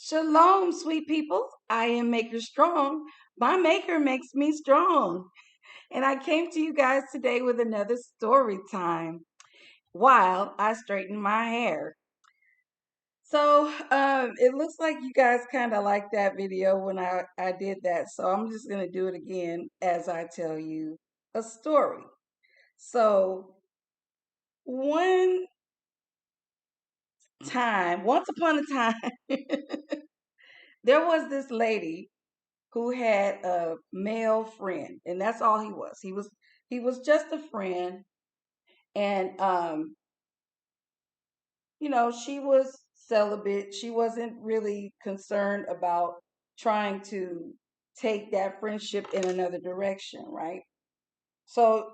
Shalom, sweet people. I am Maker Strong. My Maker makes me strong. And I came to you guys today with another story time while I straighten my hair. So it looks like you guys kind of liked that video when I did that. So I'm just going to do it again as I tell you a story. So one once upon a time, there was this lady who had a male friend, and that's all he was. He was just a friend, and she was celibate. She wasn't really concerned about trying to take that friendship in another direction, right? So,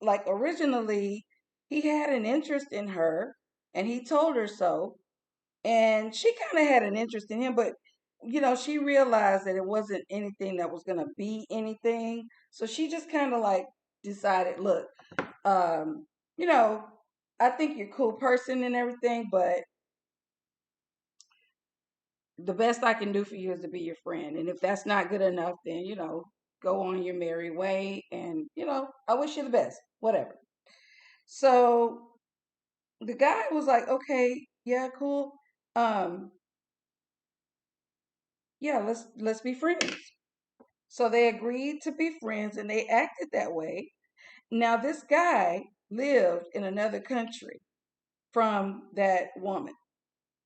like originally, he had an interest in her, and he told her so, and she kind of had an interest in him, but she realized that it wasn't anything that was going to be anything. So she just kind of like decided, look, um you know I think you're a cool person and everything, but the best I can do for you is to be your friend, and if that's not good enough, then go on your merry way, and I wish you the best, whatever. So the guy was like, okay, yeah, cool, um yeah, let's be friends. So they agreed to be friends and they acted that way. Now, this guy lived in another country from that woman,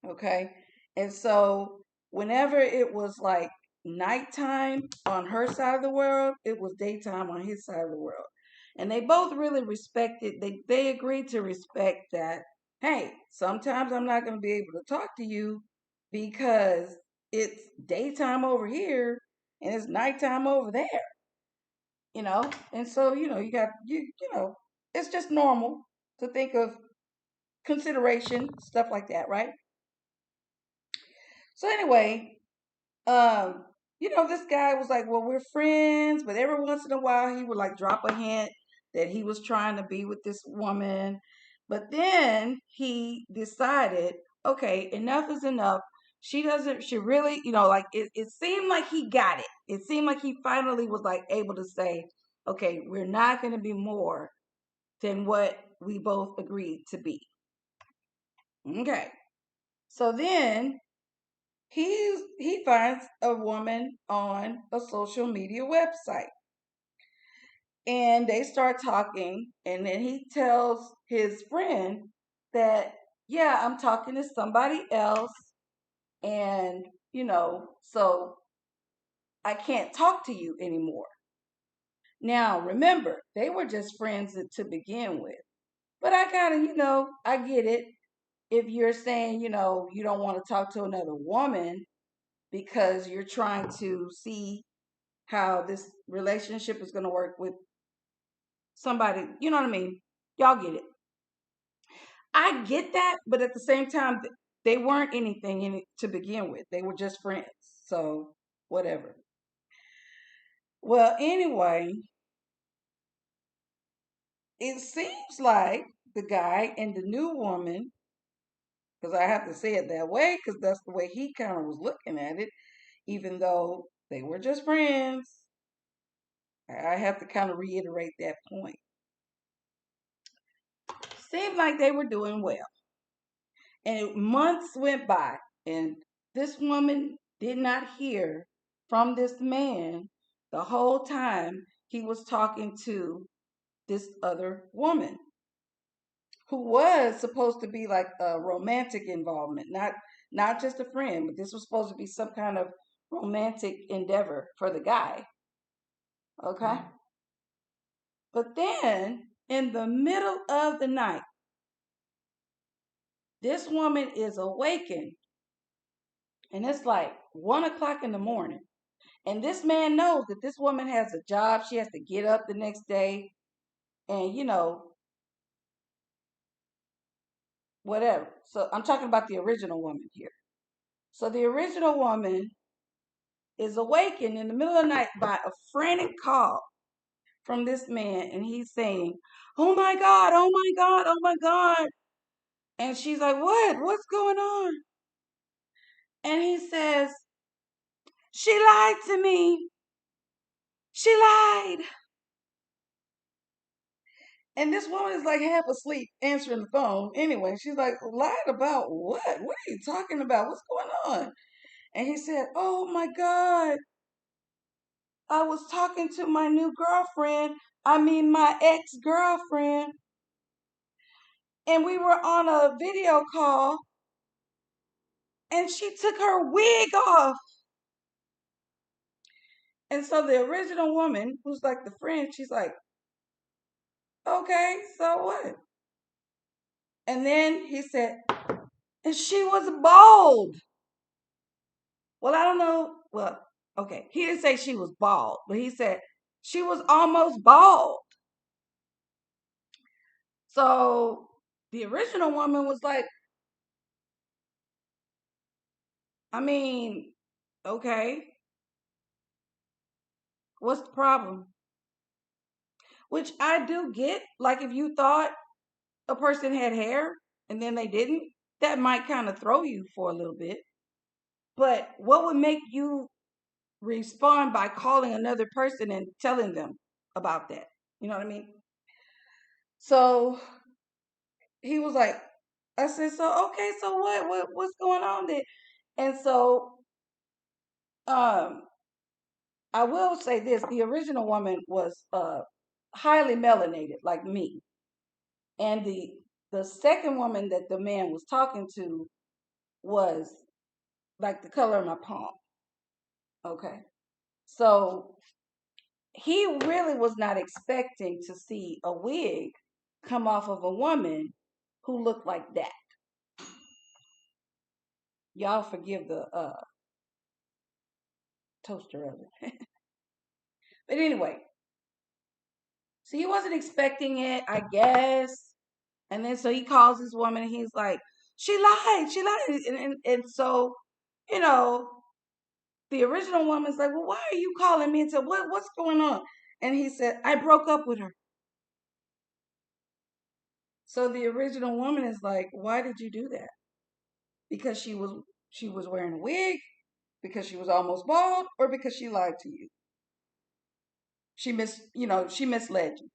okay? And so whenever it was like nighttime on her side of the world, it was daytime on his side of the world. And they both really respected, they agreed to respect that, hey, sometimes I'm not going to be able to talk to you because it's daytime over here and it's nighttime over there. And so you got it's just normal to think of consideration, stuff like that, right? So anyway, this guy was like, well, we're friends, but every once in a while he would like drop a hint that he was trying to be with this woman. But then he decided, okay, enough is enough. She really, like it seemed like he got it. It seemed like he finally was like able to say, okay, we're not going to be more than what we both agreed to be. Okay. So then he finds a woman on a social media website, and they start talking, and then he tells his friend that, yeah, I'm talking to somebody else, and so I can't talk to you anymore. Now remember, they were just friends to begin with, but I gotta, I get it. If you're saying, you don't want to talk to another woman because you're trying to see how this relationship is going to work with somebody, you know what I mean? Y'all get it. I get that, but at the same time, they weren't anything in it to begin with. They were just friends. So, whatever. Well, anyway, it seems like the guy and the new woman, because I have to say it that way, because that's the way he kind of was looking at it, even though they were just friends. I have to kind of reiterate that point. Seemed like they were doing well. And months went by, and this woman did not hear from this man the whole time he was talking to this other woman who was supposed to be like a romantic involvement, not just a friend, but this was supposed to be some kind of romantic endeavor for the guy. Okay? But then in the middle of the night, this woman is awakened, and it's like 1 o'clock in the morning. And this man knows that this woman has a job. She has to get up the next day and, whatever. So I'm talking about the original woman here. So the original woman is awakened in the middle of the night by a frantic call from this man. And he's saying, oh my God, oh my God, oh my God. And she's like, what? What's going on? And he said, She lied to me. She lied. And this woman is like half asleep answering the phone. Anyway, she's like, lied about what? What are you talking about? What's going on? And he said, oh my God, I was talking to my new girlfriend. I mean, my ex girlfriend. And we were on a video call and she took her wig off. And so the original woman, who's like the friend, she's like, okay, so what? And then he said, and she was bald. Well, I don't know. Well, okay. He didn't say she was bald, but he said she was almost bald. So the original woman was like, I mean, okay, what's the problem? Which I do get. Like if you thought a person had hair and then they didn't, that might kind of throw you for a little bit. But what would make you respond by calling another person and telling them about that? You know what I mean? So he was like, I said, so okay, so what's going on there? And so um I will say this, the original woman was highly melanated like me. And the second woman that the man was talking to was like the color of my palm. Okay. So he really was not expecting to see a wig come off of a woman who looked like that. Y'all forgive the toaster oven. But anyway, so he wasn't expecting it, I guess. And then so he calls this woman and he's like, she lied. And so, you know, the original woman's like, well, why are you calling me? And said, what's going on? And he said, I broke up with her. So the original woman is like, why did you do that? Because she was wearing a wig, because she was almost bald, or because she lied to you. She misled you.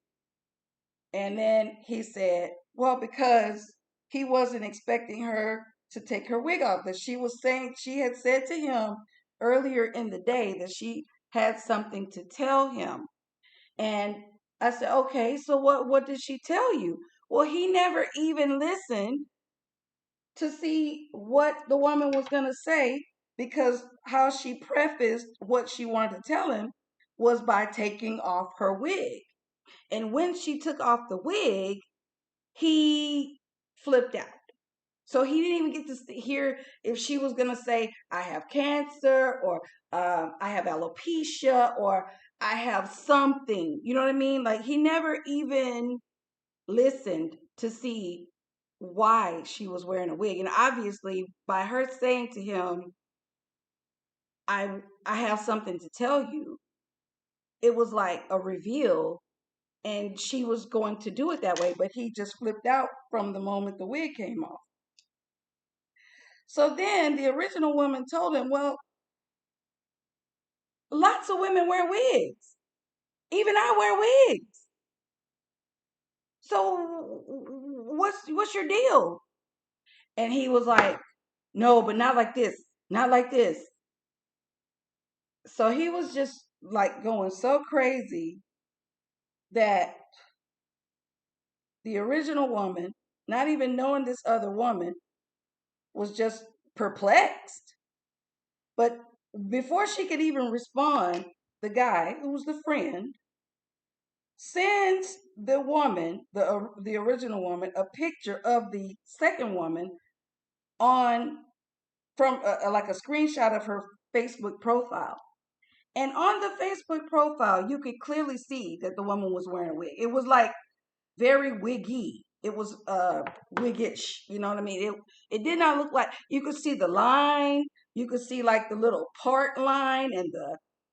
And then he said, well, because he wasn't expecting her to take her wig off. That she had said to him earlier in the day that she had something to tell him. And I said, okay, so what did she tell you? Well, he never even listened to see what the woman was going to say, because how she prefaced what she wanted to tell him was by taking off her wig. And when she took off the wig, he flipped out. So he didn't even get to hear if she was going to say, I have cancer, or I have alopecia, or I have something. You know what I mean? Like he never even listened to see why she was wearing a wig. And obviously, by her saying to him, I have something to tell you, it was like a reveal, and she was going to do it that way, but he just flipped out from the moment the wig came off. So then the original woman told him, well, lots of women wear wigs. Even I wear wigs. So what's your deal? And he was like, no, but not like this. Not like this. So he was just like going so crazy that the original woman, not even knowing this other woman, was just perplexed. But before she could even respond, the guy, who was the friend, sends the woman, the original woman, a picture of the second woman on from like a screenshot of her Facebook profile. And on the Facebook profile, you could clearly see that the woman was wearing a wig. It was like very wiggy. It was wiggish. You know what I mean? It did not look like, you could see the line. You could see like the little part line and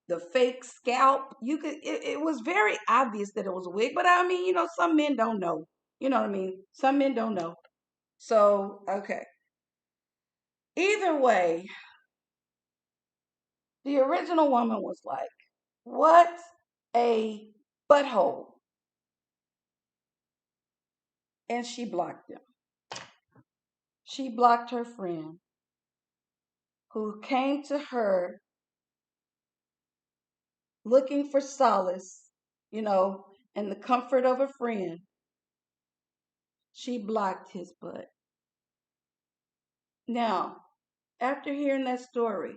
the fake scalp. It was very obvious that it was a wig. But I mean, some men don't know. You know what I mean? Some men don't know. So okay. Either way, The original woman was like, "What a butthole." And she blocked him. She blocked her friend who came to her looking for solace, you know, and the comfort of a friend. She blocked his butt. Now, after hearing that story,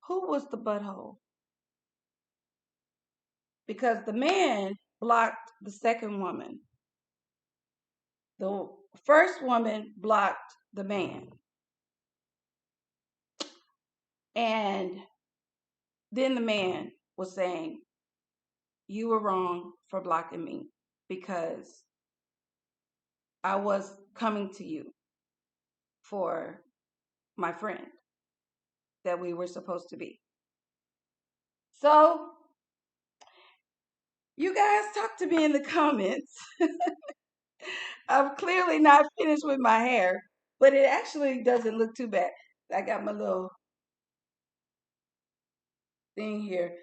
who was the butthole? Because the man blocked the second woman. The first woman blocked the man. And then the man was saying, "You were wrong for blocking me because I was coming to you for my friend that we were supposed to be." So, you guys talk to me in the comments. I'm clearly not finished with my hair, but it actually doesn't look too bad. I got my little thing here.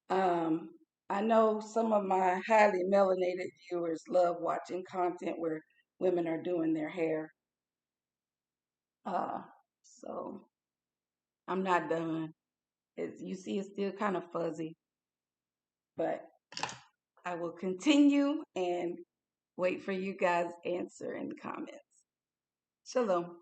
Um, I know some of my highly melanated viewers love watching content where women are doing their hair. Uh, so I'm not done. You see, it's still kind of fuzzy, but I will continue and wait for you guys' answer in the comments. Shalom.